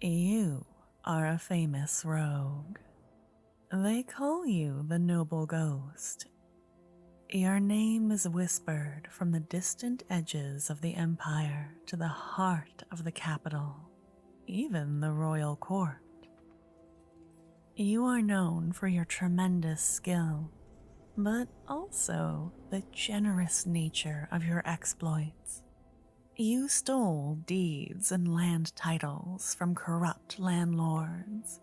You are a famous rogue. They call you the Noble Ghost. Your name is whispered from the distant edges of the Empire to the heart of the capital, even the royal court. You are known for your tremendous skill, but also the generous nature of your exploits. You stole deeds and land titles from corrupt landlords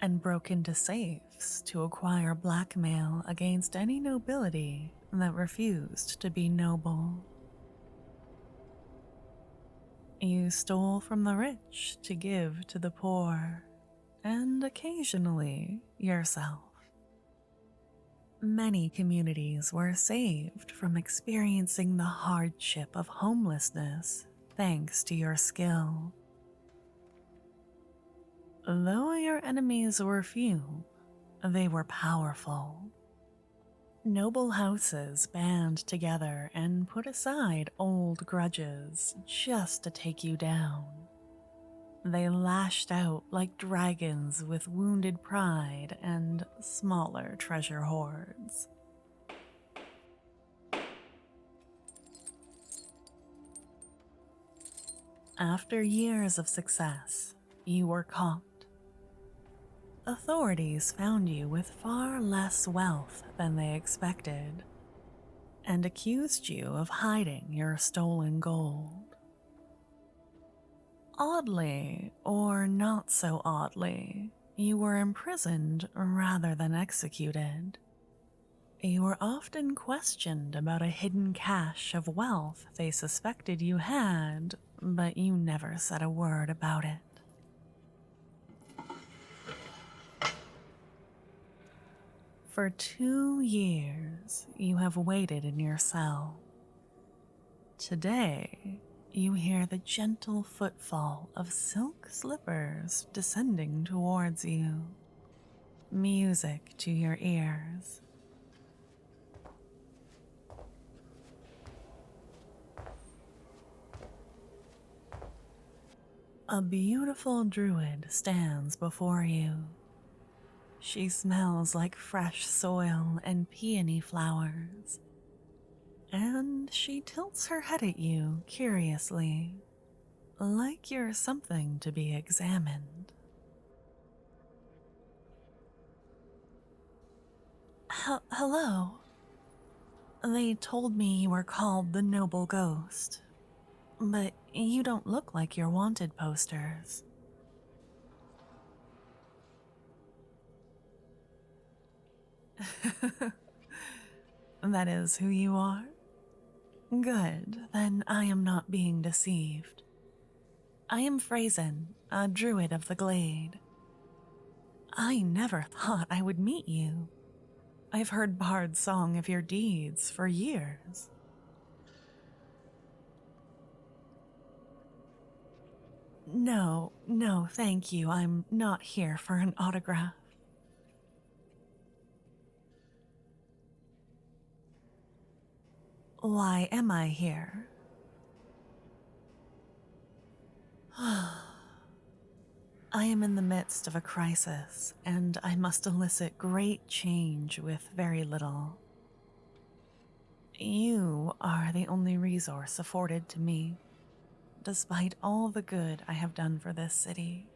and broke into safes to acquire blackmail against any nobility that refused to be noble. You stole from the rich to give to the poor, and occasionally yourself. Many communities were saved from experiencing the hardship of homelessness thanks to your skill. Though your enemies were few, they were powerful. Noble houses band together and put aside old grudges just to take you down. They lashed out like dragons with wounded pride and smaller treasure hoards. After years of success, you were caught. Authorities found you with far less wealth than they expected and accused you of hiding your stolen gold. Oddly, or not so oddly, you were imprisoned rather than executed. You were often questioned about a hidden cache of wealth they suspected you had, but you never said a word about it. For 2 years, you have waited in your cell. Today, you hear the gentle footfall of silk slippers descending towards you. Music to your ears. A beautiful druid stands before you. She smells like fresh soil and peony flowers, and she tilts her head at you curiously, like you're something to be examined. Hello. They told me you were called the Noble Ghost, but you don't look like your wanted posters. That is who you are? Good, then I am not being deceived. I am Phrasen, a druid of the Glade. I never thought I would meet you. I've heard Bard's song of your deeds for years. No, thank you. I'm not here for an autograph. Why am I here? I am in the midst of a crisis, and I must elicit great change with very little. You are the only resource afforded to me, despite all the good I have done for this city.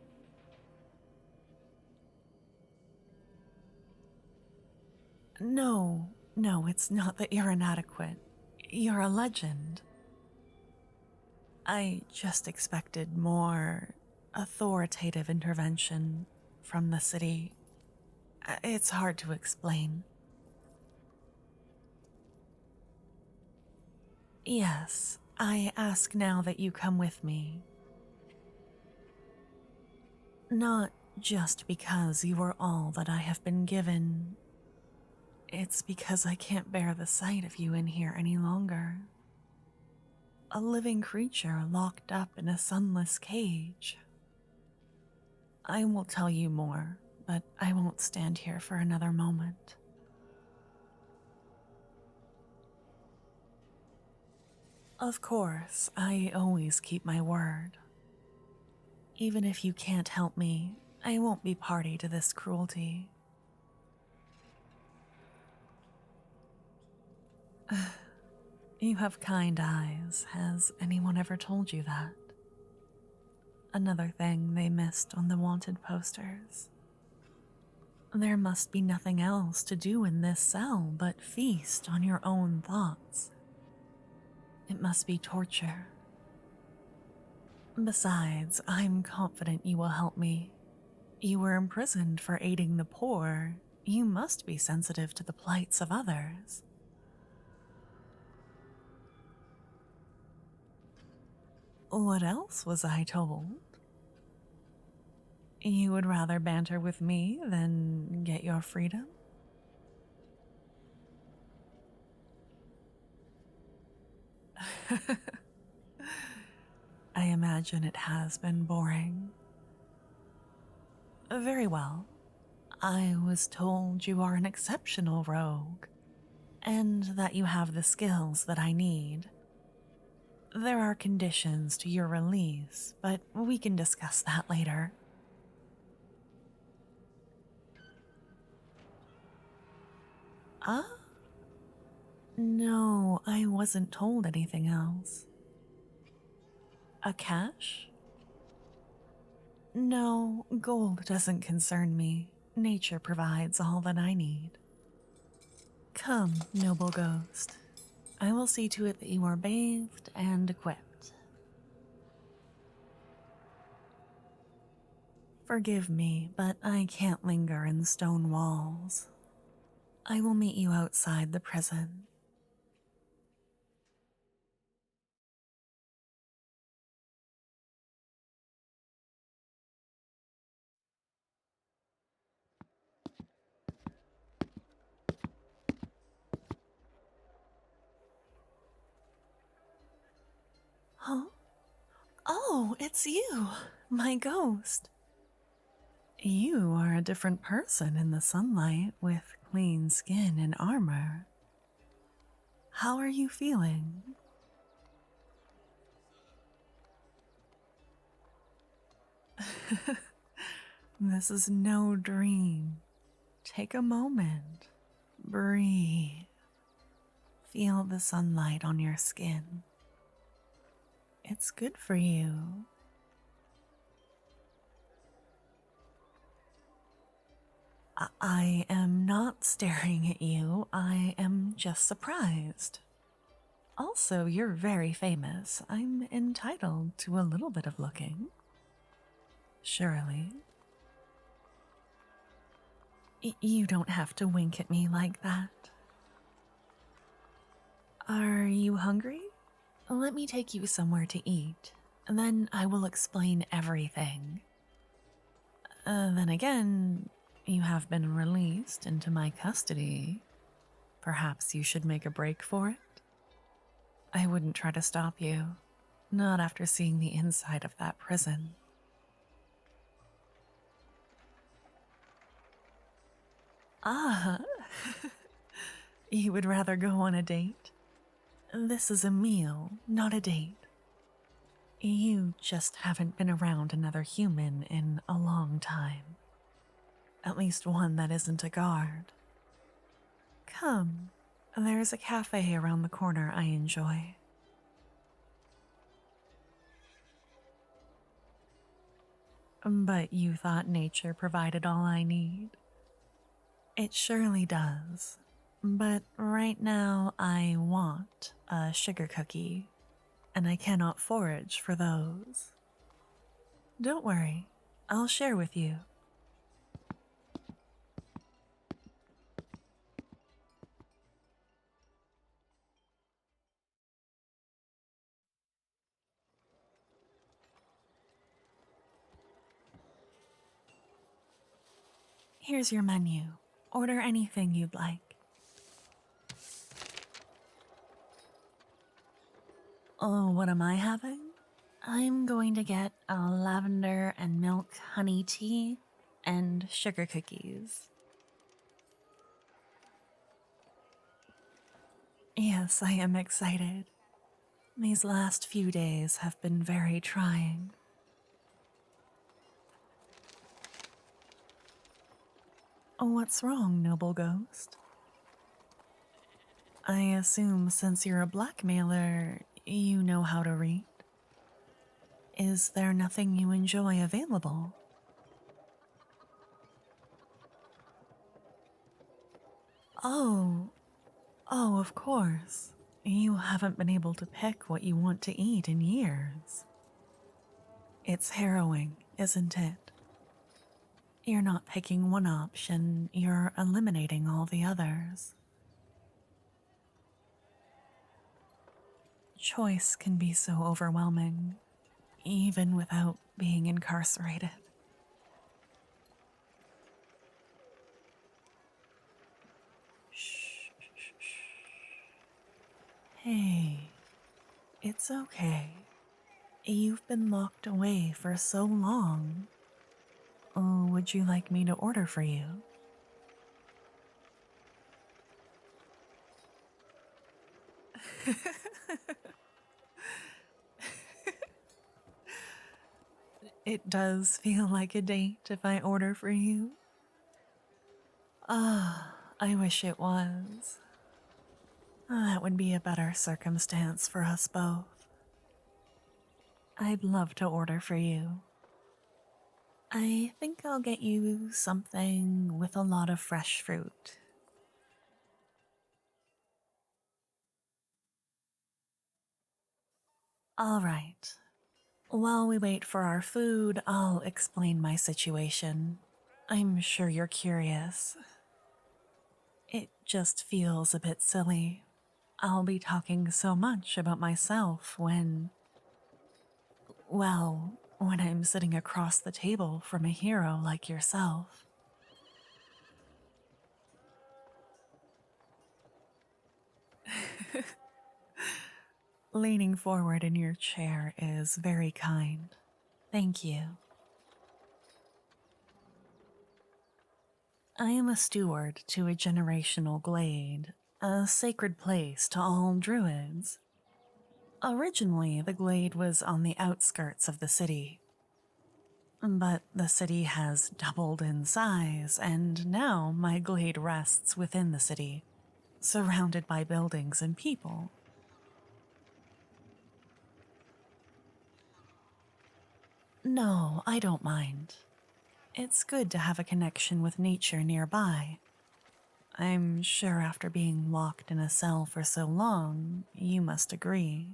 No, it's not that you're inadequate. You're a legend. I just expected more authoritative intervention from the city. It's hard to explain. Yes, I ask now that you come with me. Not just because you are all that I have been given. It's because I can't bear the sight of you in here any longer. A living creature locked up in a sunless cage. I will tell you more, but I won't stand here for another moment. Of course, I always keep my word. Even if you can't help me, I won't be party to this cruelty. You have kind eyes. Has anyone ever told you that? Another thing they missed on the wanted posters. There must be nothing else to do in this cell but feast on your own thoughts. It must be torture. Besides, I'm confident you will help me. You were imprisoned for aiding the poor. You must be sensitive to the plights of others. What else was I told? You would rather banter with me than get your freedom? I imagine it has been boring. Very well. I was told you are an exceptional rogue, and that you have the skills that I need. There are conditions to your release, but we can discuss that later. Ah? No, I wasn't told anything else. A cache? No, gold doesn't concern me. Nature provides all that I need. Come, noble ghost. I will see to it that you are bathed and equipped. Forgive me, but I can't linger in stone walls. I will meet you outside the prison. Huh? Oh, it's you, my ghost. You are a different person in the sunlight with clean skin and armor. How are you feeling? This is no dream. Take a moment. Breathe. Feel the sunlight on your skin. It's good for you. I am not staring at you. I am just surprised. Also, you're very famous. I'm entitled to a little bit of looking. Surely. You don't have to wink at me like that. Are you hungry? Let me take you somewhere to eat, and then I will explain everything. Then again, you have been released into my custody. Perhaps you should make a break for it? I wouldn't try to stop you, not after seeing the inside of that prison. Ah, you would rather go on a date? This is a meal, not a date. You just haven't been around another human in a long time. At least one that isn't a guard. Come, there's a cafe around the corner I enjoy. But you thought nature provided all I need? It surely does. But right now I want a sugar cookie, and I cannot forage for those. Don't worry, I'll share with you. Here's your menu. Order anything you'd like. Oh, what am I having? I'm going to get a lavender and milk honey tea and sugar cookies. Yes, I am excited. These last few days have been very trying. What's wrong, noble ghost? I assume since you're a blackmailer, you know how to read. Is there nothing you enjoy available? Oh, oh, of course. You haven't been able to pick what you want to eat in years. It's harrowing, isn't it? You're not picking one option, you're eliminating all the others. Choice can be so overwhelming, even without being incarcerated. Shh, shh, shh. Hey, it's okay. You've been locked away for so long. Oh, would you like me to order for you? It does feel like a date if I order for you. Ah, I wish it was. That would be a better circumstance for us both. I'd love to order for you. I think I'll get you something with a lot of fresh fruit. All right. While we wait for our food, I'll explain my situation. I'm sure you're curious. It just feels a bit silly. I'll be talking so much about myself when I'm sitting across the table from a hero like yourself. Leaning forward in your chair is very kind. Thank you. I am a steward to a generational glade, a sacred place to all druids. Originally, the glade was on the outskirts of the city, but the city has doubled in size, and now my glade rests within the city, surrounded by buildings and people. No, I don't mind. It's good to have a connection with nature nearby. I'm sure after being locked in a cell for so long, you must agree.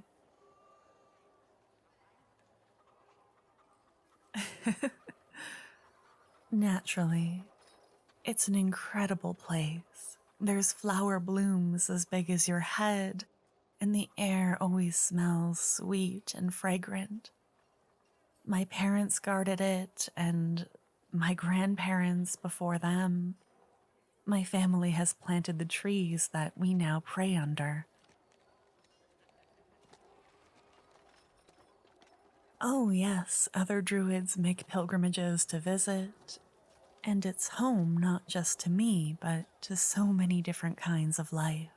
Naturally, it's an incredible place. There's flower blooms as big as your head, and the air always smells sweet and fragrant. My parents guarded it, and my grandparents before them. My family has planted the trees that we now pray under. Oh, yes, other druids make pilgrimages to visit, and it's home not just to me, but to so many different kinds of life.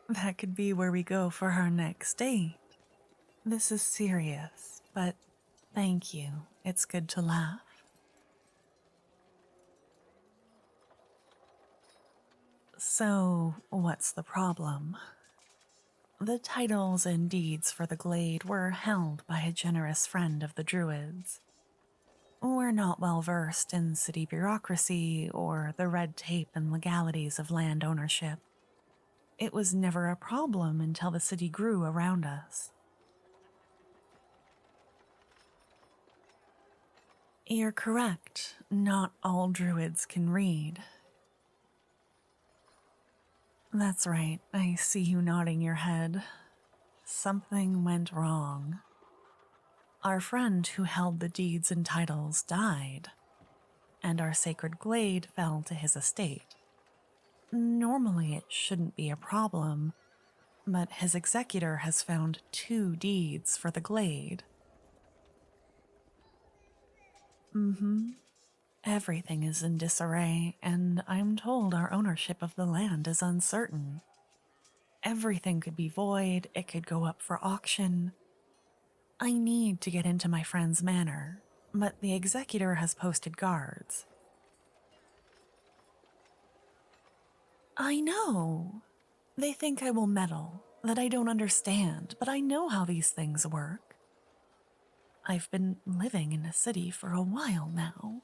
That could be where we go for our next date. This is serious, but thank you. It's good to laugh. So, what's the problem? The titles and deeds for the glade were held by a generous friend of the Druids. We're not well versed in city bureaucracy or the red tape and legalities of land ownership. It was never a problem until the city grew around us. You're correct. Not all druids can read. That's right. I see you nodding your head. Something went wrong. Our friend who held the deeds and titles died, and our sacred glade fell to his estate. Normally it shouldn't be a problem, but his executor has found 2 deeds for the glade. Everything is in disarray, and I'm told our ownership of the land is uncertain. Everything could be void, it could go up for auction. I need to get into my friend's manor, but the executor has posted guards. I know. They think I will meddle, that I don't understand, but I know how these things work. I've been living in a city for a while now.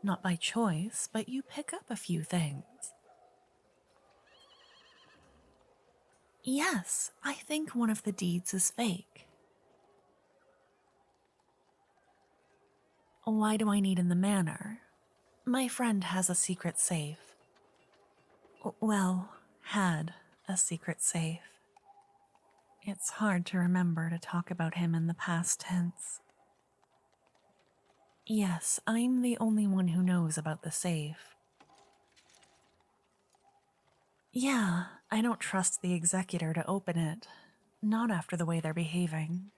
Not by choice, but you pick up a few things. Yes, I think one of the deeds is fake. Why do I need in the manor? My friend has a secret safe. Well, had a secret safe. It's hard to remember to talk about him in the past tense. Yes, I'm the only one who knows about the safe. Yeah, I don't trust the executor to open it. Not after the way they're behaving.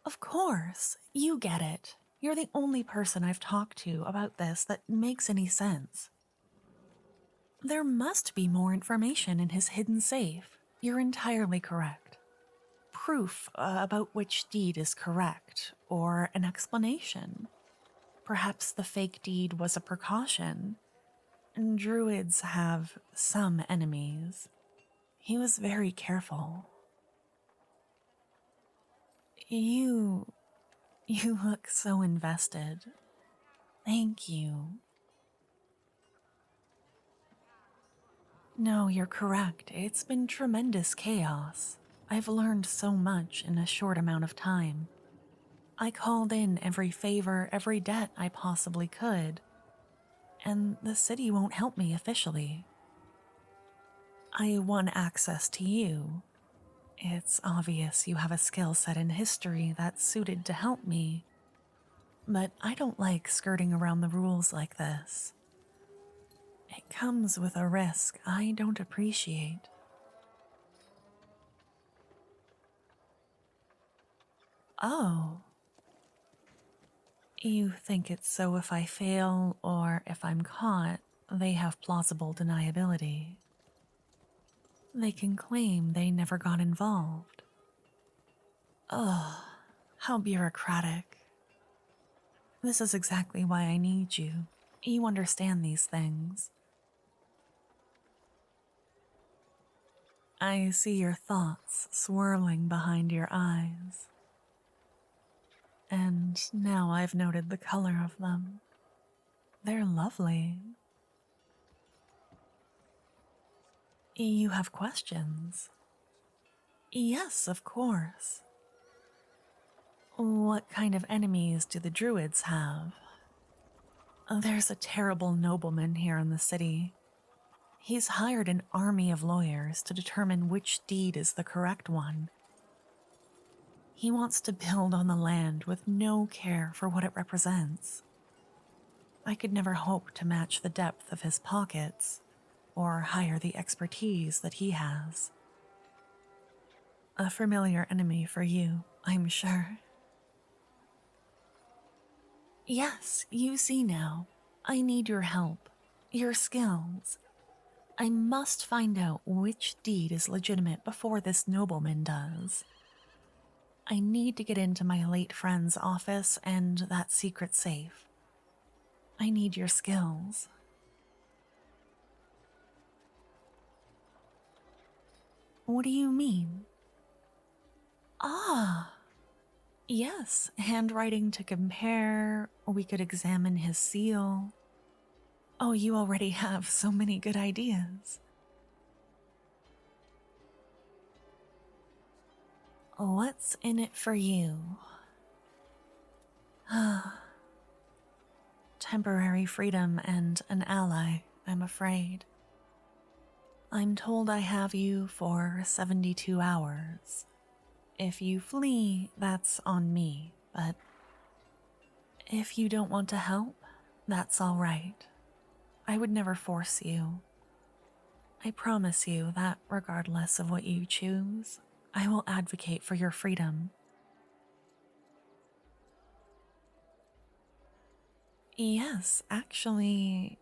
Of course, you get it. You're the only person I've talked to about this that makes any sense. There must be more information in his hidden safe. You're entirely correct. Proof about which deed is correct, or an explanation. Perhaps the fake deed was a precaution. Druids have some enemies. He was very careful. You look so invested. Thank you. No, you're correct. It's been tremendous chaos. I've learned so much in a short amount of time. I called in every favor, every debt I possibly could, and the city won't help me officially. I won access to you. It's obvious you have a skill set in history that's suited to help me, but I don't like skirting around the rules like this. It comes with a risk I don't appreciate. Oh. You think it's so if I fail or if I'm caught, they have plausible deniability. They can claim they never got involved. Ugh, how bureaucratic. This is exactly why I need you. You understand these things. I see your thoughts swirling behind your eyes. And now I've noted the color of them. They're lovely. You have questions? Yes, of course. What kind of enemies do the Druids have? There's a terrible nobleman here in the city. He's hired an army of lawyers to determine which deed is the correct one. He wants to build on the land with no care for what it represents. I could never hope to match the depth of his pockets or hire the expertise that he has. A familiar enemy for you, I'm sure. Yes, you see now. I need your help, your skills. I must find out which deed is legitimate before this nobleman does. I need to get into my late friend's office and that secret safe. I need your skills. What do you mean? Ah, yes, handwriting to compare. We could examine his seal. Oh, you already have so many good ideas. What's in it for you? Temporary freedom and an ally, I'm afraid. I'm told I have you for 72 hours. If you flee, that's on me, but if you don't want to help, that's all right. I would never force you. I promise you that regardless of what you choose, I will advocate for your freedom. Yes, actually,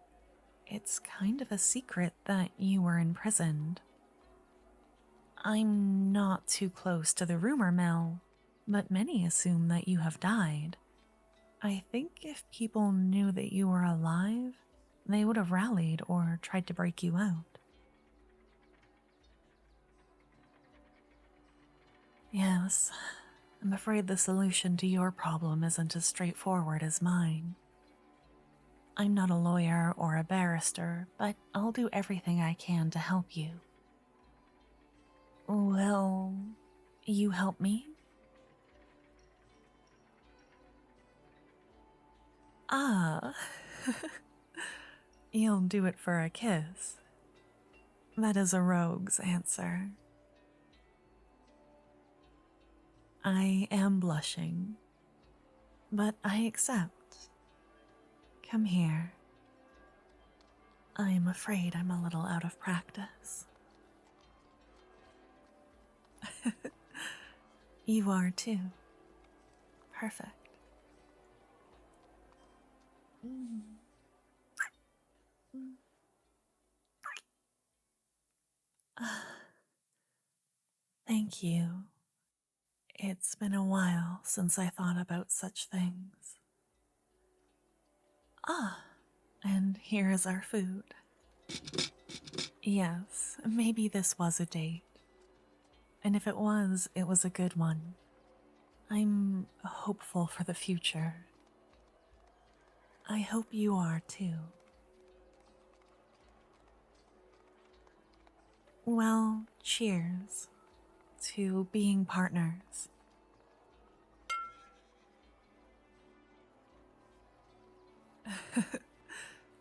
it's kind of a secret that you were imprisoned. I'm not too close to the rumor mill, but many assume that you have died. I think if people knew that you were alive, they would have rallied or tried to break you out. Yes, I'm afraid the solution to your problem isn't as straightforward as mine. I'm not a lawyer or a barrister, but I'll do everything I can to help you. Will you help me? Ah, you'll do it for a kiss. That is a rogue's answer. I am blushing, but I accept. Come here. I am afraid I'm a little out of practice. You are too. Perfect. Thank you. It's been a while since I thought about such things. Ah, and here is our food. Yes, maybe this was a date. And if it was a good one. I'm hopeful for the future. I hope you are too. Well, cheers to being partners.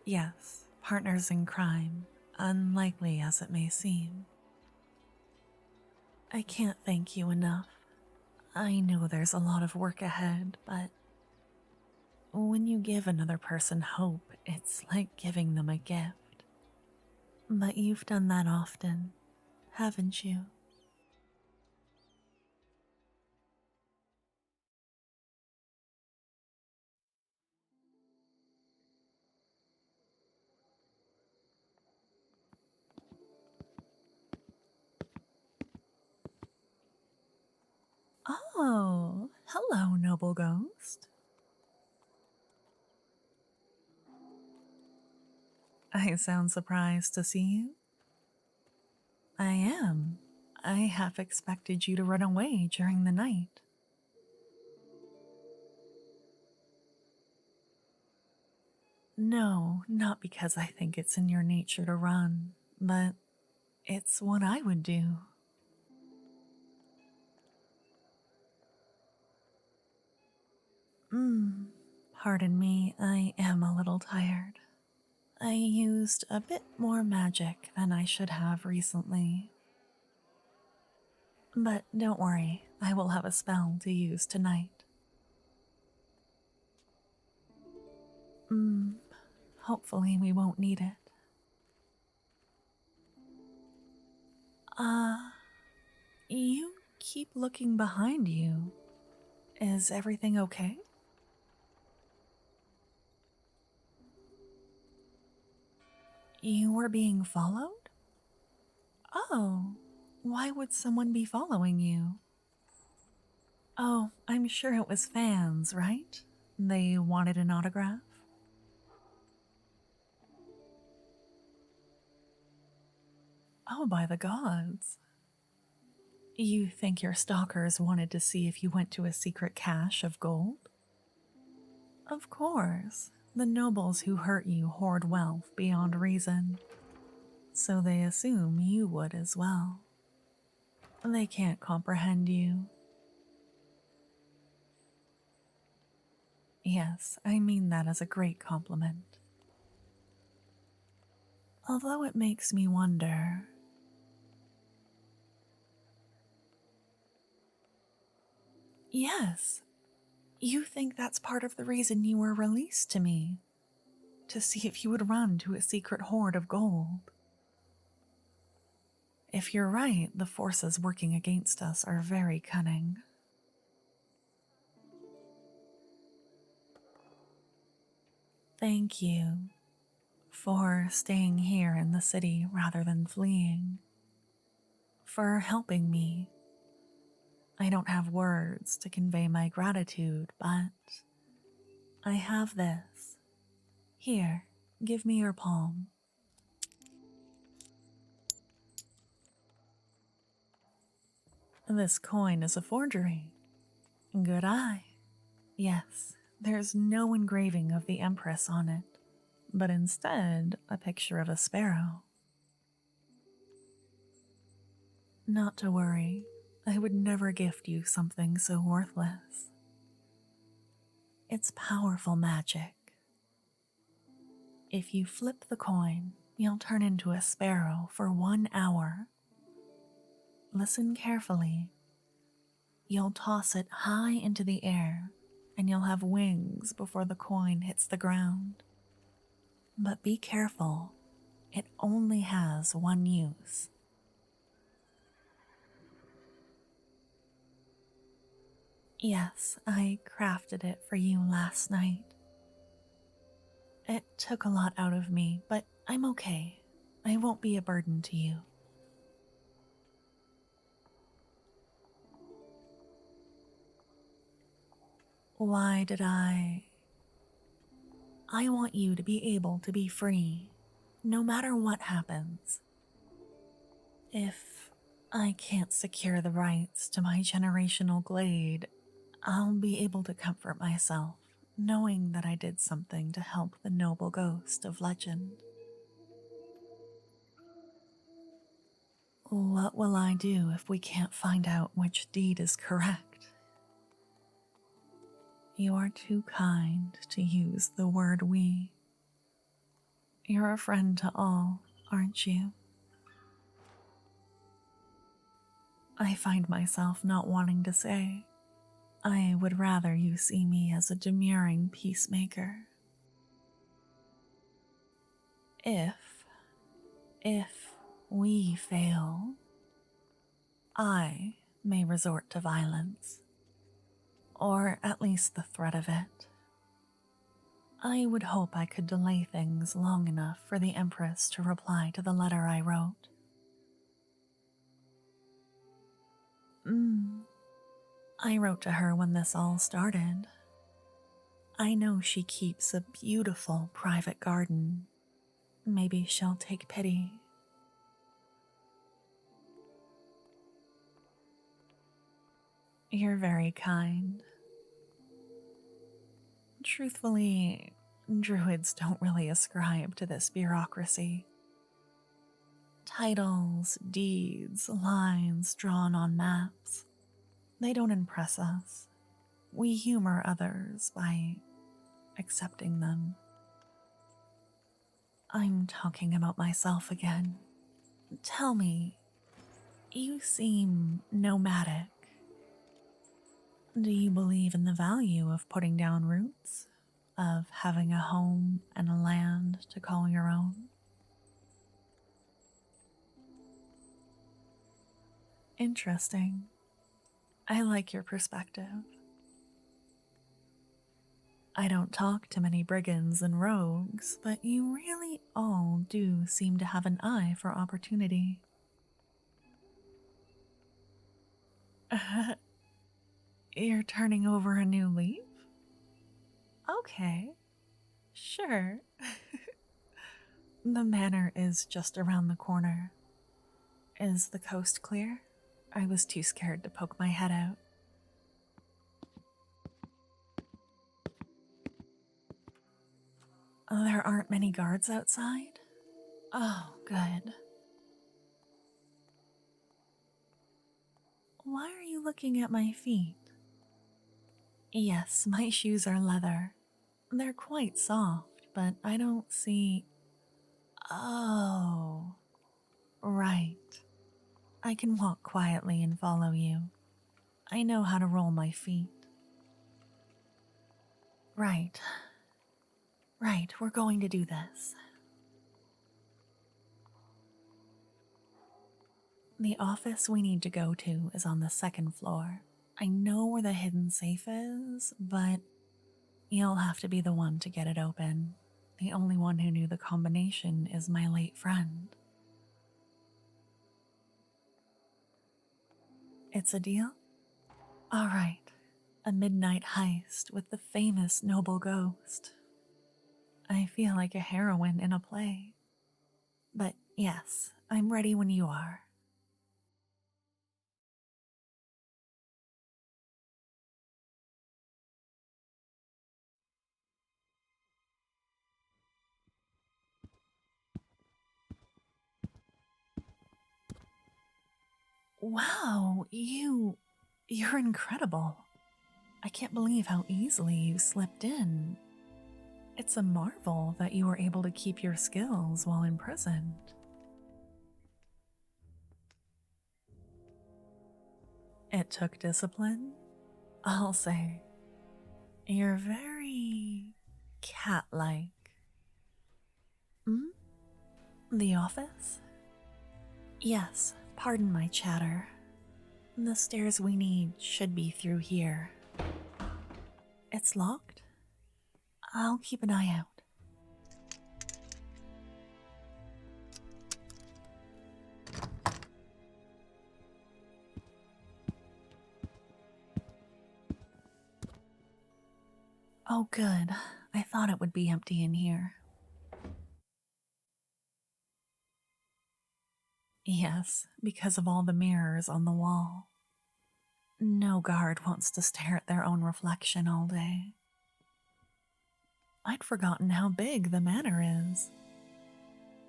Yes, partners in crime, unlikely as it may seem. I can't thank you enough. I know there's a lot of work ahead, but when you give another person hope, it's like giving them a gift. But you've done that often, haven't you? Oh, hello, noble ghost. I sound surprised to see you. I am. I half expected you to run away during the night. No, not because I think it's in your nature to run, but it's what I would do. Pardon me, I am a little tired. I used a bit more magic than I should have recently. But don't worry, I will have a spell to use tonight. Hopefully we won't need it. You keep looking behind you. Is everything okay? You were being followed? Oh, why would someone be following you? Oh, I'm sure it was fans, right? They wanted an autograph? Oh, by the gods. You think your stalkers wanted to see if you went to a secret cache of gold? Of course. The nobles who hurt you hoard wealth beyond reason, so they assume you would as well. They can't comprehend you. Yes, I mean that as a great compliment. Although it makes me wonder. Yes, you think that's part of the reason you were released to me? To see if you would run to a secret hoard of gold. If you're right, the forces working against us are very cunning. Thank you for staying here in the city rather than fleeing. for helping me. I don't have words to convey my gratitude, but I have this. Here, give me your palm. This coin is a forgery. Good eye. Yes, there's no engraving of the Empress on it, but instead a picture of a sparrow. Not to worry, I would never gift you something so worthless. It's powerful magic. If you flip the coin, you'll turn into a sparrow for 1 hour. Listen carefully. You'll toss it high into the air, and you'll have wings before the coin hits the ground. But be careful, it only has one use. Yes, I crafted it for you last night. It took a lot out of me, but I'm okay. I won't be a burden to you. Why did I want you to be able to be free, no matter what happens. If I can't secure the rights to my generational glade, I'll be able to comfort myself, knowing that I did something to help the noble ghost of legend. What will I do if we can't find out which deed is correct? You are too kind to use the word we. You're a friend to all, aren't you? I find myself not wanting to say. I would rather you see me as a demurring peacemaker. If we fail, I may resort to violence, or at least the threat of it. I would hope I could delay things long enough for the Empress to reply to the letter I wrote. I wrote to her when this all started. I know she keeps a beautiful private garden. Maybe she'll take pity. You're very kind. Truthfully, druids don't really ascribe to this bureaucracy. Titles, deeds, lines drawn on maps. They don't impress us. We humor others by accepting them. I'm talking about myself again. Tell me, you seem nomadic. Do you believe in the value of putting down roots? Of having a home and a land to call your own? Interesting. I like your perspective. I don't talk to many brigands and rogues, but you really all do seem to have an eye for opportunity. You're turning over a new leaf? Okay, sure. The manor is just around the corner. Is the coast clear? I was too scared to poke my head out. There aren't many guards outside? Oh, good. Why are you looking at my feet? Yes, my shoes are leather. They're quite soft, but I don't see... Oh, right. I can walk quietly and follow you. I know how to roll my feet. Right, we're going to do this. The office we need to go to is on the 2nd floor. I know where the hidden safe is, but you'll have to be the one to get it open. The only one who knew the combination is my late friend. It's a deal? All right. A midnight heist with the famous noble ghost. I feel like a heroine in a play. But yes, I'm ready when you are. Wow, you're incredible. I can't believe how easily you slipped in. It's a marvel that you were able to keep your skills while imprisoned. It took discipline, I'll say. You're very cat-like. Hmm? The office? Yes, pardon my chatter. The stairs we need should be through here. It's locked? I'll keep an eye out. Oh, good. I thought it would be empty in here. Yes, because of all the mirrors on the wall. No guard wants to stare at their own reflection all day. I'd forgotten how big the manor is.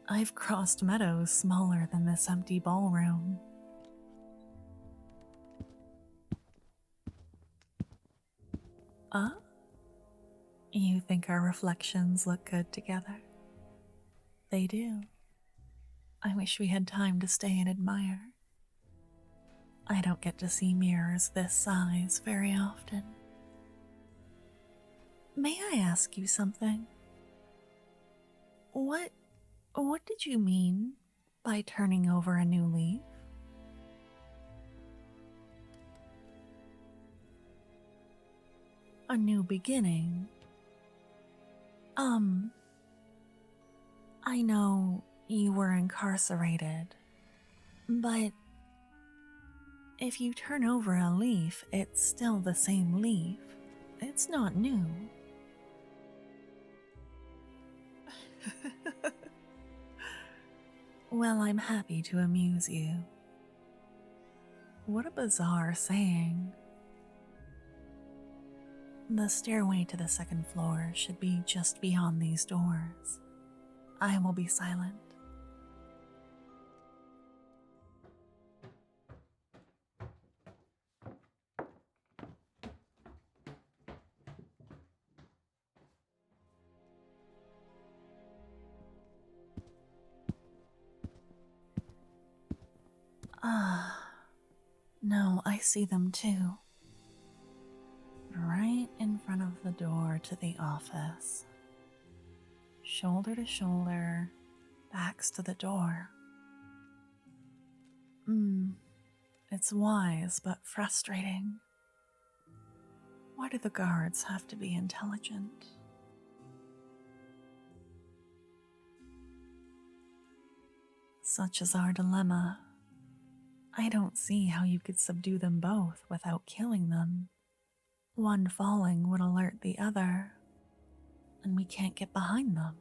I've crossed meadows smaller than this empty ballroom. You think our reflections look good together? They do. I wish we had time to stay and admire. I don't get to see mirrors this size very often. May I ask you something? What did you mean by turning over a new leaf? A new beginning. I know you were incarcerated, but if you turn over a leaf, it's still the same leaf. It's not new. Well, I'm happy to amuse you. What a bizarre saying. The stairway to the second floor should be just beyond these doors. I will be silent. No, I see them too. Right in front of the door to the office. Shoulder to shoulder, backs to the door. It's wise but frustrating. Why do the guards have to be intelligent? Such is our dilemma. I don't see how you could subdue them both without killing them. One falling would alert the other, and we can't get behind them.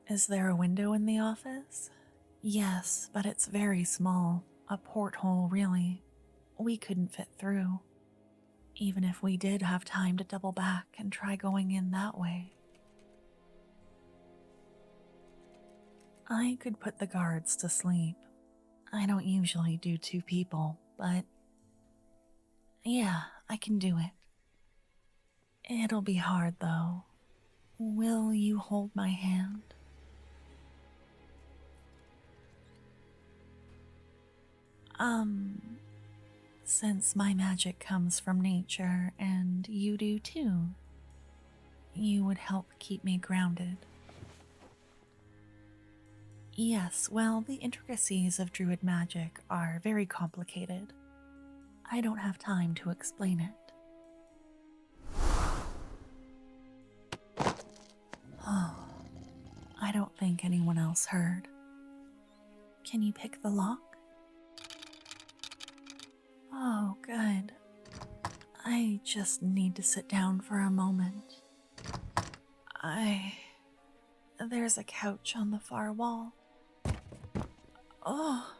Is there a window in the office? Yes, but it's very small. A porthole, really. We couldn't fit through. Even if we did have time to double back and try going in that way. I could put the guards to sleep. I don't usually do 2 people, but yeah, I can do it. It'll be hard though. Will you hold my hand? Since my magic comes from nature and you do too, you would help keep me grounded. Yes, well, the intricacies of druid magic are very complicated. I don't have time to explain it. Oh, I don't think anyone else heard. Can you pick the lock? Oh, good. I just need to sit down for a moment. There's a couch on the far wall. Oh.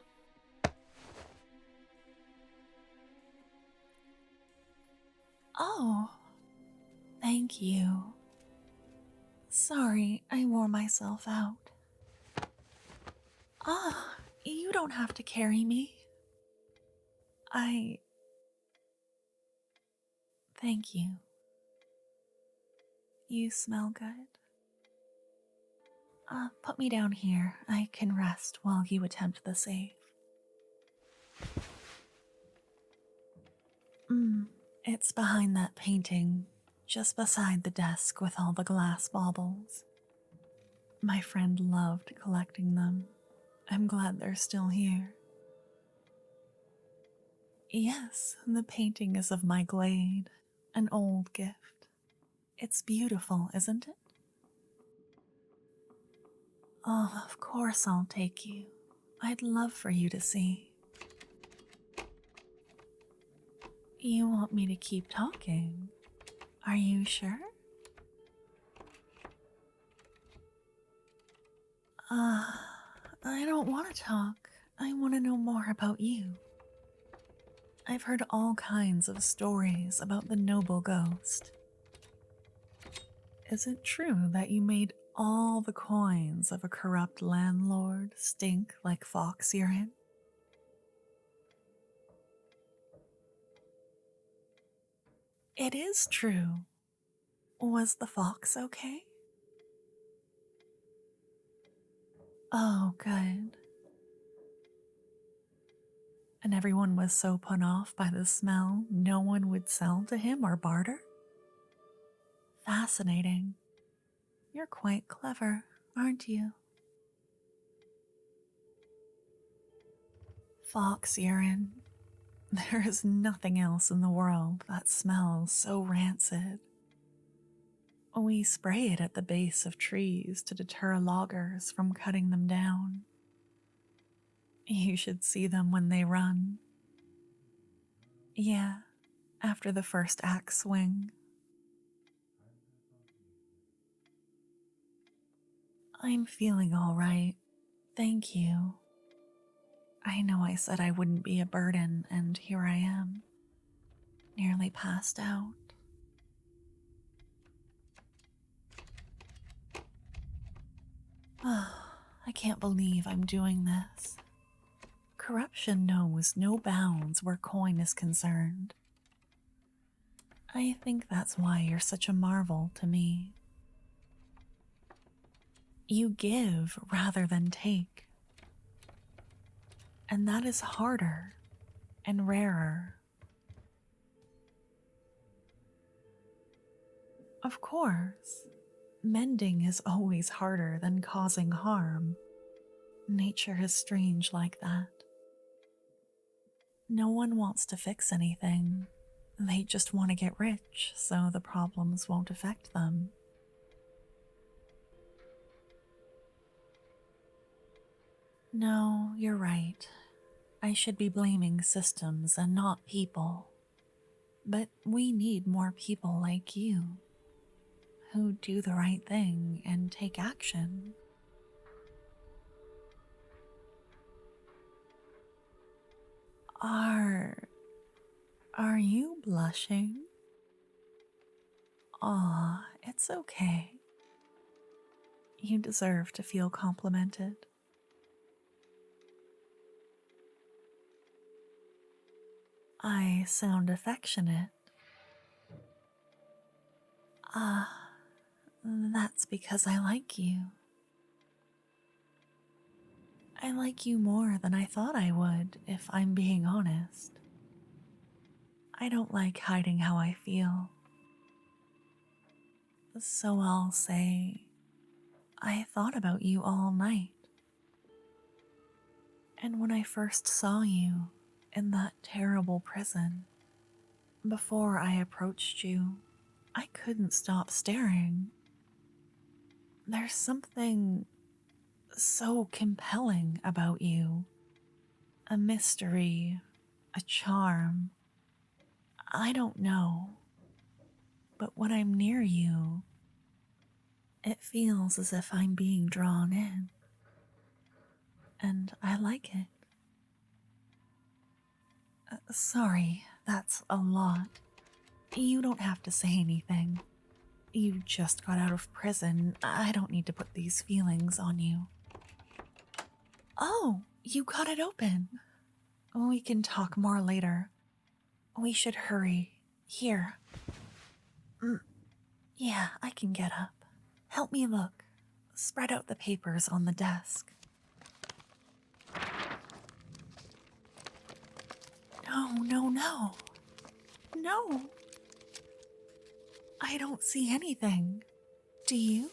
Oh. Thank you. Sorry, I wore myself out. You don't have to carry me. Thank you. You smell good. Put me down here. I can rest while you attempt the safe. It's behind that painting, just beside the desk with all the glass baubles. My friend loved collecting them. I'm glad they're still here. Yes, the painting is of my glade, an old gift. It's beautiful, isn't it? Oh, of course I'll take you. I'd love for you to see. You want me to keep talking? Are you sure? I don't want to talk. I want to know more about you. I've heard all kinds of stories about the noble ghost. Is it true that you made all the coins of a corrupt landlord stink like fox urine? It is true. Was the fox okay? Oh, good. And everyone was so put off by the smell, no one would sell to him or barter? Fascinating. You're quite clever, aren't you? Fox urine. There is nothing else in the world that smells so rancid. We spray it at the base of trees to deter loggers from cutting them down. You should see them when they run. Yeah, after the first axe swing. I'm feeling all right. Thank you. I know I said I wouldn't be a burden, and here I am, nearly passed out. I can't believe I'm doing this. Corruption knows no bounds where coin is concerned. I think that's why you're such a marvel to me. You give rather than take. And that is harder and rarer. Of course, mending is always harder than causing harm. Nature is strange like that. No one wants to fix anything. They just want to get rich so the problems won't affect them. No, you're right. I should be blaming systems and not people. But we need more people like you, who do the right thing and take action. Are you blushing? Aw, it's okay. You deserve to feel complimented. I sound affectionate. That's because I like you. I like you more than I thought I would, if I'm being honest. I don't like hiding how I feel. So I'll say, I thought about you all night. And when I first saw you in that terrible prison, before I approached you, I couldn't stop staring. There's something so compelling about you. A mystery, a charm. I don't know. But when I'm near you, it feels as if I'm being drawn in. And I like it. Sorry, that's a lot. You don't have to say anything. You just got out of prison. I don't need to put these feelings on you. Oh, you got it open. We can talk more later. We should hurry. Here. Yeah, I can get up. Help me look. Spread out the papers on the desk. No. No. I don't see anything. Do you?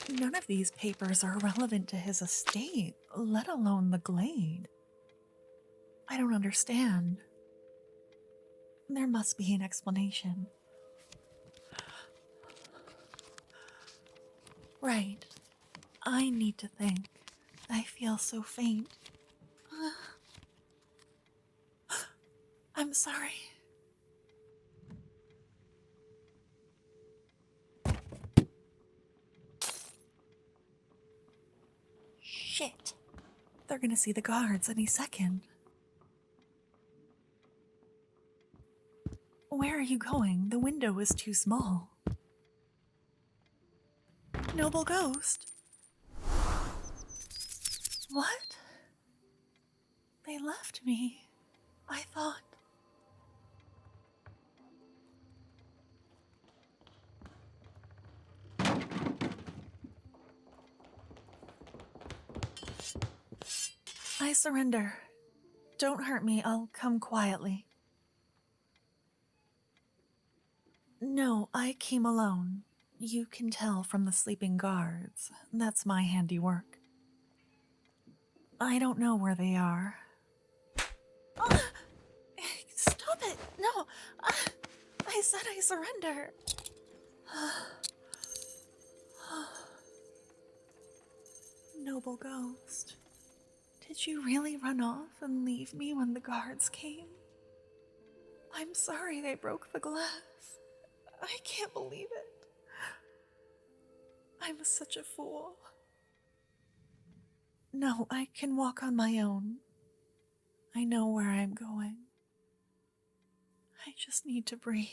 None of these papers are relevant to his estate, let alone the glade. I don't understand. There must be an explanation. Right. I need to think. I feel so faint. I'm sorry. Shit. They're gonna see the guards any second. Where are you going? The window is too small. Noble ghost. What? They left me. I thought... I surrender. Don't hurt me, I'll come quietly. No, I came alone. You can tell from the sleeping guards. That's my handiwork. I don't know where they are. Stop it! No! I said I surrender. Noble ghost. Did you really run off and leave me when the guards came? I'm sorry I broke the glass. I can't believe it. I'm such a fool. No, I can walk on my own. I know where I'm going. I just need to breathe.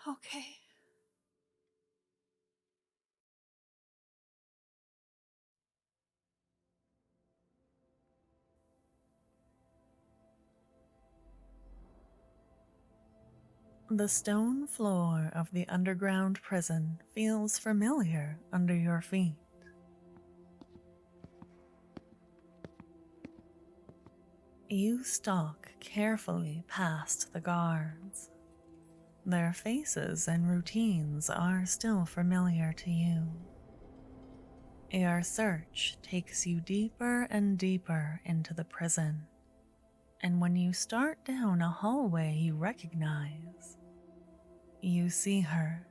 Okay. The stone floor of the underground prison feels familiar under your feet. You stalk carefully past the guards. Their faces and routines are still familiar to you. Your search takes you deeper and deeper into the prison, and when you start down a hallway you recognize, you see her.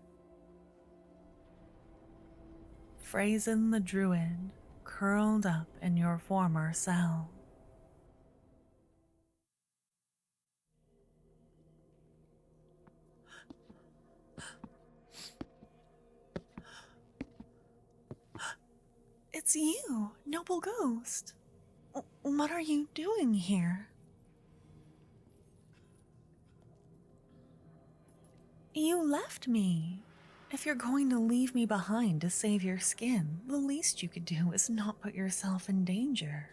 Phrasen the Druid, curled up in your former cell. It's you, noble ghost. What are you doing here? You left me. If you're going to leave me behind to save your skin, the least you could do is not put yourself in danger.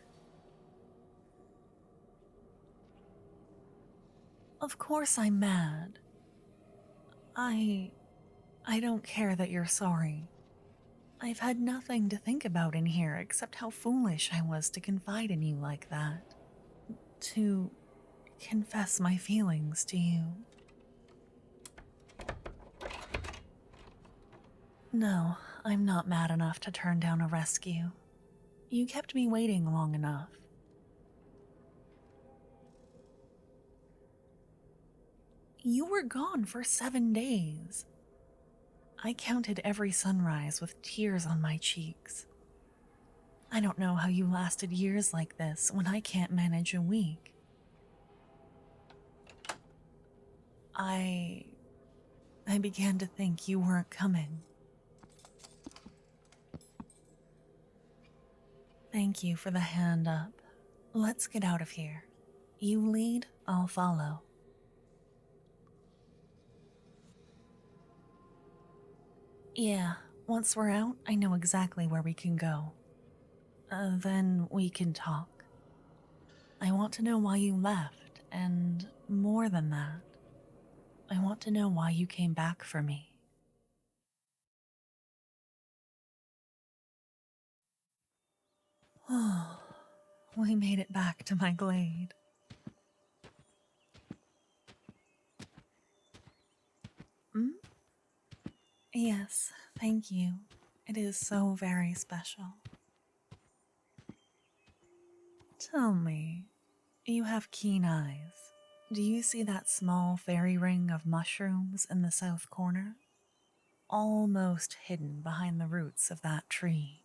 Of course I'm mad. I don't care that you're sorry. I've had nothing to think about in here except how foolish I was to confide in you like that. To confess my feelings to you. No, I'm not mad enough to turn down a rescue. You kept me waiting long enough. You were gone for 7 days. I counted every sunrise with tears on my cheeks. I don't know how you lasted years like this when I can't manage a week. I began to think you weren't coming. Thank you for the hand up. Let's get out of here. You lead, I'll follow. Yeah, once we're out, I know exactly where we can go. Then we can talk. I want to know why you left, and more than that, I want to know why you came back for me. Oh, we made it back to my glade. Hmm? Yes, thank you. It is so very special. Tell me, you have keen eyes. Do you see that small fairy ring of mushrooms in the south corner? Almost hidden behind the roots of that tree.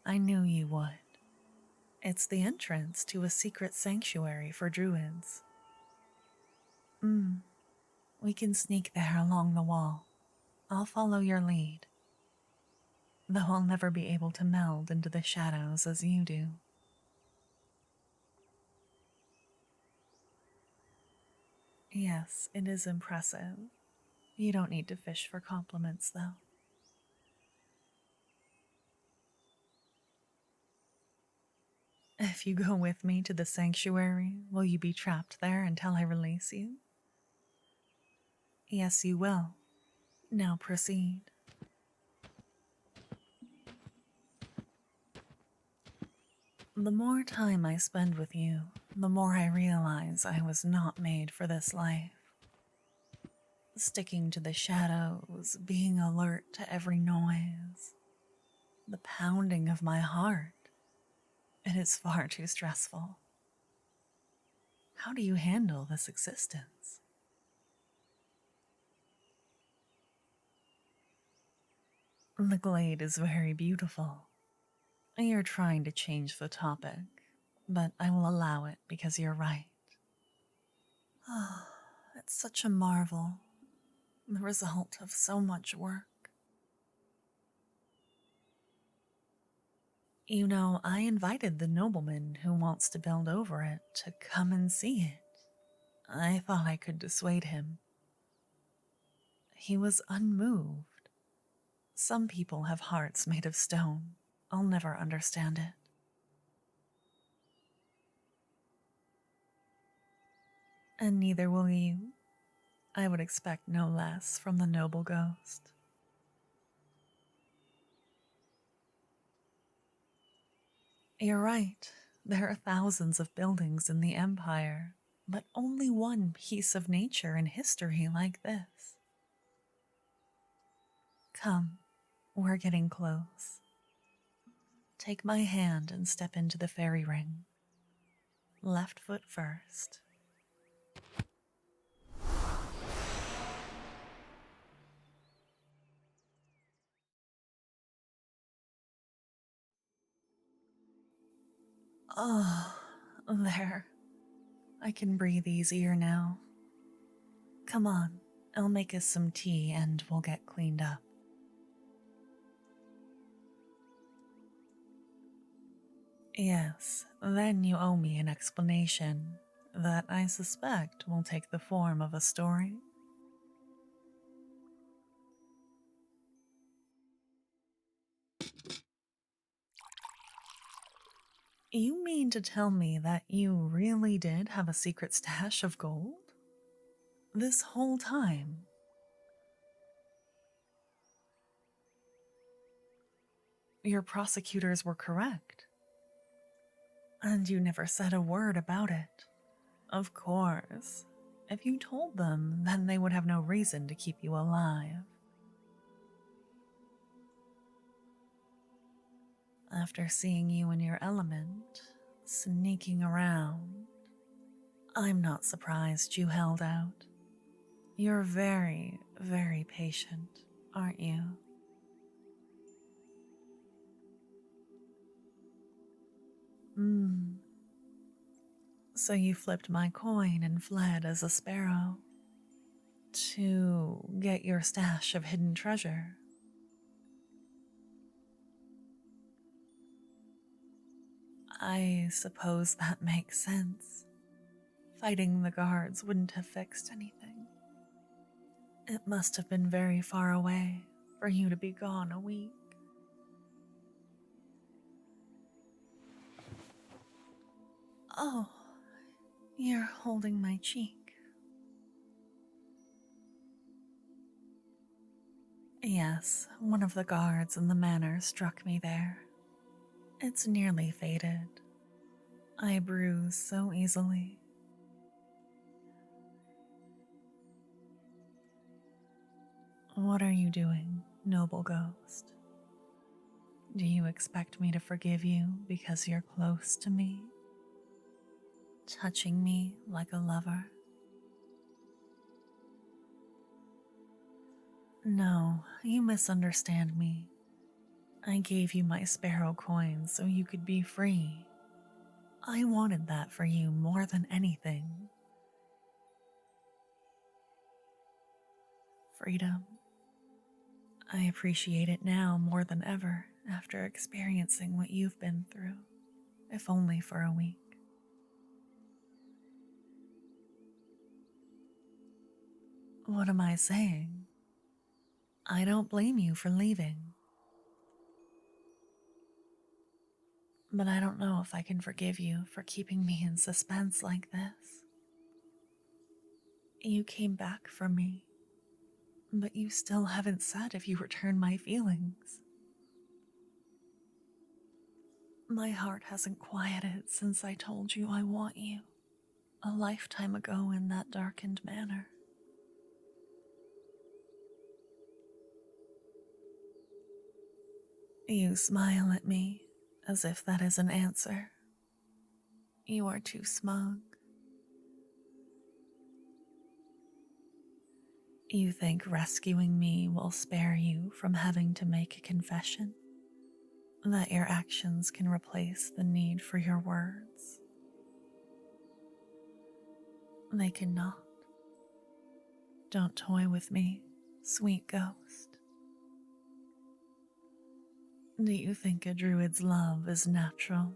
I knew you would. It's the entrance to a secret sanctuary for druids. We can sneak there along the wall. I'll follow your lead. Though I'll never be able to meld into the shadows as you do. Yes, it is impressive. You don't need to fish for compliments, though. If you go with me to the sanctuary, will you be trapped there until I release you? Yes, you will. Now proceed. The more time I spend with you, the more I realize I was not made for this life. Sticking to the shadows, being alert to every noise, the pounding of my heart. It is far too stressful. How do you handle this existence? The glade is very beautiful. You're trying to change the topic, but I will allow it because you're right. Oh, it's such a marvel. The result of so much work. You know, I invited the nobleman who wants to build over it to come and see it. I thought I could dissuade him. He was unmoved. Some people have hearts made of stone. I'll never understand it. And neither will you. I would expect no less from the noble ghost. You're right. There are thousands of buildings in the Empire, but only one piece of nature and history like this. Come, we're getting close. Take my hand and step into the fairy ring. Left foot first. Oh, there. I can breathe easier now. Come on, I'll make us some tea and we'll get cleaned up. Yes, then you owe me an explanation that I suspect will take the form of a story. You mean to tell me that you really did have a secret stash of gold? This whole time? Your prosecutors were correct. And you never said a word about it. Of course. If you told them, then they would have no reason to keep you alive. After seeing you in your element, sneaking around, I'm not surprised you held out. You're very, very patient, aren't you? Hmm. So you flipped my coin and fled as a sparrow to get your stash of hidden treasure. I suppose that makes sense. Fighting the guards wouldn't have fixed anything. It must have been very far away for you to be gone a week. Oh, you're holding my cheek. Yes, one of the guards in the manor struck me there. It's nearly faded. I bruise so easily. What are you doing, noble ghost? Do you expect me to forgive you because you're close to me? Touching me like a lover? No, you misunderstand me. I gave you my sparrow coin so you could be free. I wanted that for you more than anything. Freedom. I appreciate it now more than ever after experiencing what you've been through, if only for a week. What am I saying? I don't blame you for leaving. But I don't know if I can forgive you for keeping me in suspense like this. You came back for me, but you still haven't said if you return my feelings. My heart hasn't quieted since I told you I want you, a lifetime ago in that darkened manor. You smile at me as if that is an answer. You are too smug. You think rescuing me will spare you from having to make a confession? That your actions can replace the need for your words? They cannot. Don't toy with me, sweet ghost. Do you think a druid's love is natural?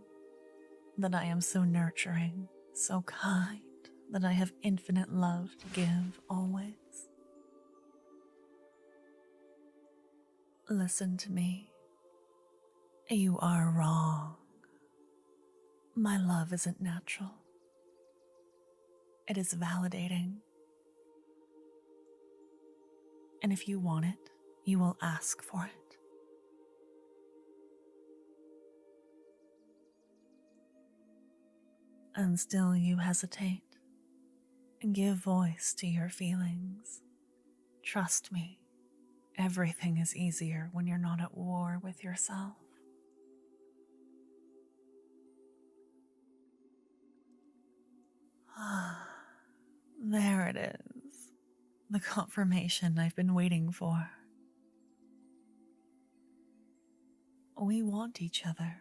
That I am so nurturing, so kind, that I have infinite love to give always? Listen to me. You are wrong. My love isn't natural. It is validating. And if you want it, you will ask for it. And still you hesitate. Give voice to your feelings. Trust me, everything is easier when you're not at war with yourself. Ah, there it is. The confirmation I've been waiting for. We want each other.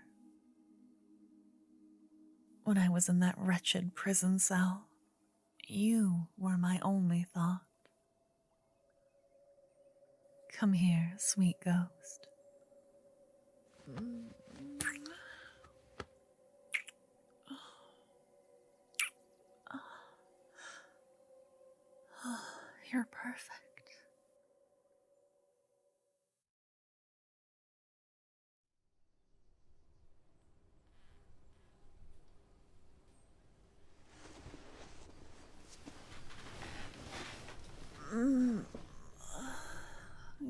When I was in that wretched prison cell, you were my only thought. Come here, sweet ghost. You're perfect.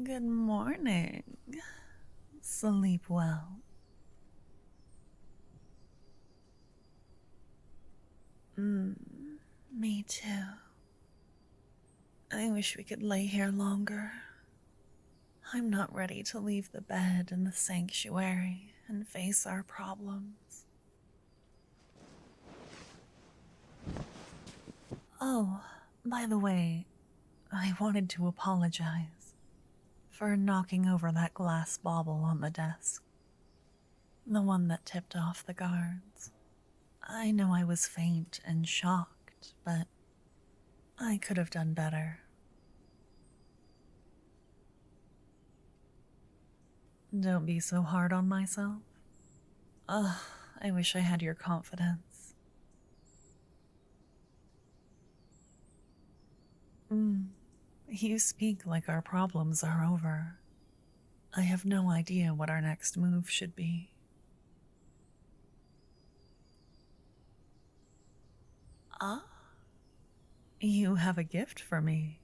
Good morning. Sleep well. Me too. I wish we could lay here longer. I'm not ready to leave the bed in the sanctuary and face our problems. Oh, by the way, I wanted to apologize for knocking over that glass bauble on the desk, the one that tipped off the guards. I know I was faint and shocked, but I could have done better. Don't be so hard on myself. Ugh, I wish I had your confidence. You speak like our problems are over. I have no idea what our next move should be. Ah, you have a gift for me.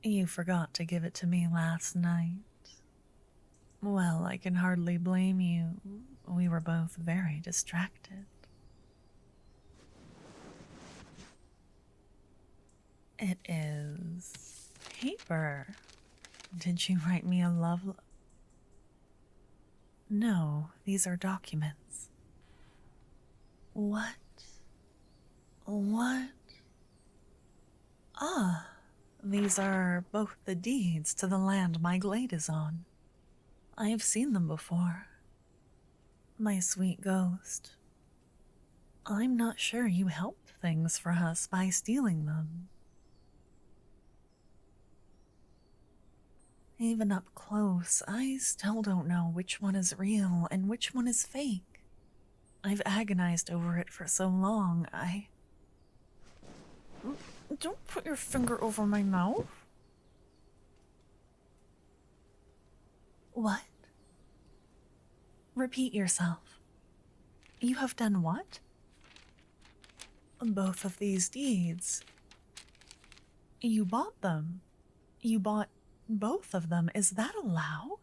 You forgot to give it to me last night. Well, I can hardly blame you. We were both very distracted. It is paper. Did you write me a love? No, these are documents. What? What? Ah, these are both the deeds to the land my glade is on. I have seen them before. My sweet ghost. I'm not sure you helped things for us by stealing them. Even up close, I still don't know which one is real and which one is fake. I've agonized over it for so long, Don't put your finger over my mouth. What? Repeat yourself. You have done what? Both of these deeds. You bought them. You bought both of them. Is that allowed?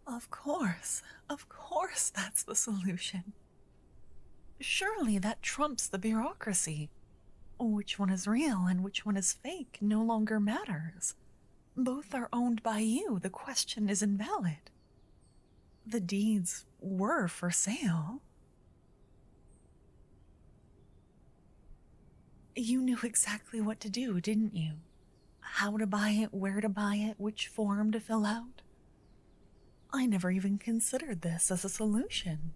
Of course that's the solution. Surely that trumps the bureaucracy. Which one is real and which one is fake no longer matters. Both are owned by you. The question is invalid. The deeds were for sale. You knew exactly what to do, didn't you? How to buy it, where to buy it, which form to fill out. I never even considered this as a solution.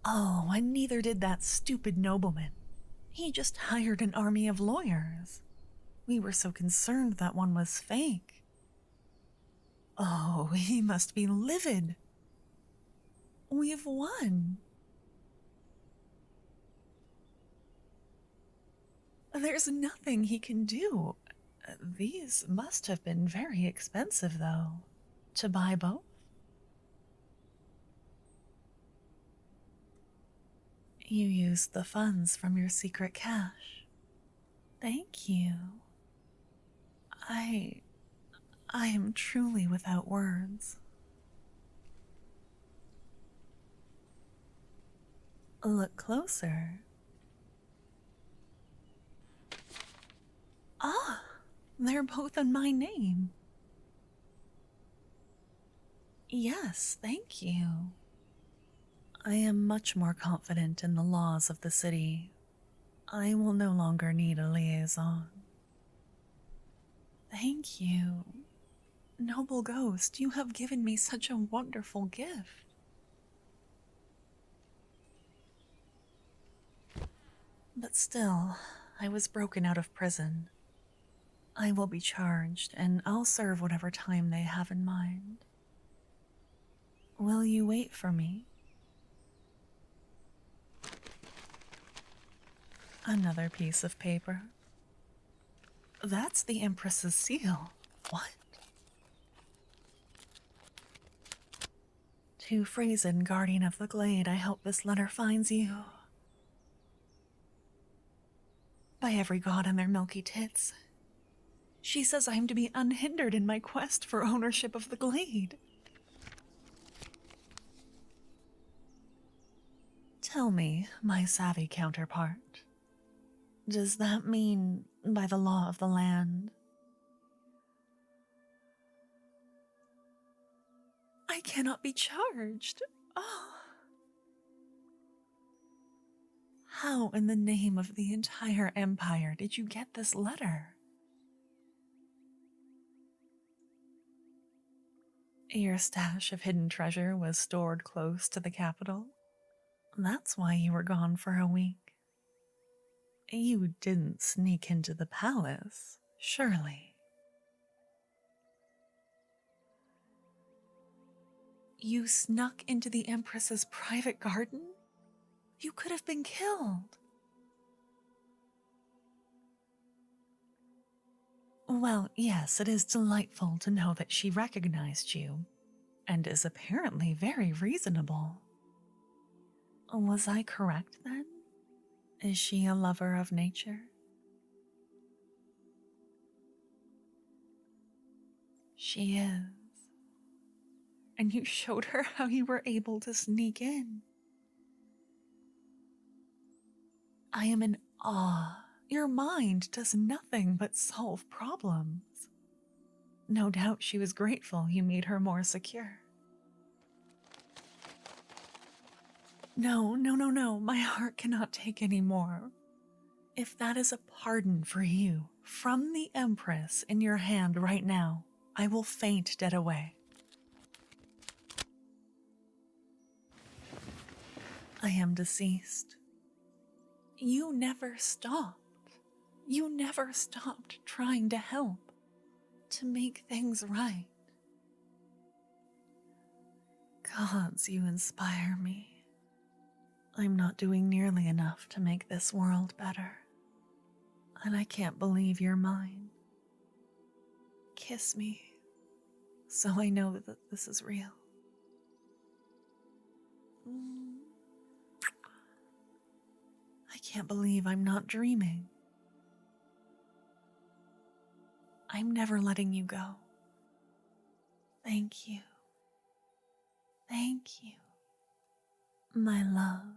Oh, and neither did that stupid nobleman. He just hired an army of lawyers. We were so concerned that one was fake. Oh, he must be livid. We've won. There's nothing he can do. These must have been very expensive, though, to buy both. You used the funds from your secret cash. Thank you. I am truly without words. Look closer. Ah, they're both in my name. Yes, thank you. I am much more confident in the laws of the city. I will no longer need a liaison. Thank you. Noble ghost, you have given me such a wonderful gift. But still, I was broken out of prison. I will be charged, and I'll serve whatever time they have in mind. Will you wait for me? Another piece of paper. That's the Empress's seal. What? To Phrasen, guardian of the glade, I hope this letter finds you. By every god and their milky tits. She says I am to be unhindered in my quest for ownership of the glade. Tell me, my savvy counterpart, does that mean, by the law of the land, I cannot be charged. Oh. How in the name of the entire empire did you get this letter? Your stash of hidden treasure was stored close to the capital. That's why you were gone for a week. You didn't sneak into the palace, surely. You snuck into the Empress's private garden? You could have been killed. Well, yes, it is delightful to know that she recognized you, and is apparently very reasonable. Was I correct then? Is she a lover of nature? She is. And you showed her how you were able to sneak in. I am in awe. Your mind does nothing but solve problems. No doubt she was grateful you made her more secure. No, no, no, no, my heart cannot take any more. If that is a pardon for you from the Empress in your hand right now, I will faint dead away. I am deceased. You never stopped. You never stopped trying to help, to make things right. Gods, you inspire me. I'm not doing nearly enough to make this world better, and I can't believe you're mine. Kiss me, so I know that this is real. I can't believe I'm not dreaming. I'm never letting you go. Thank you. Thank you, my love.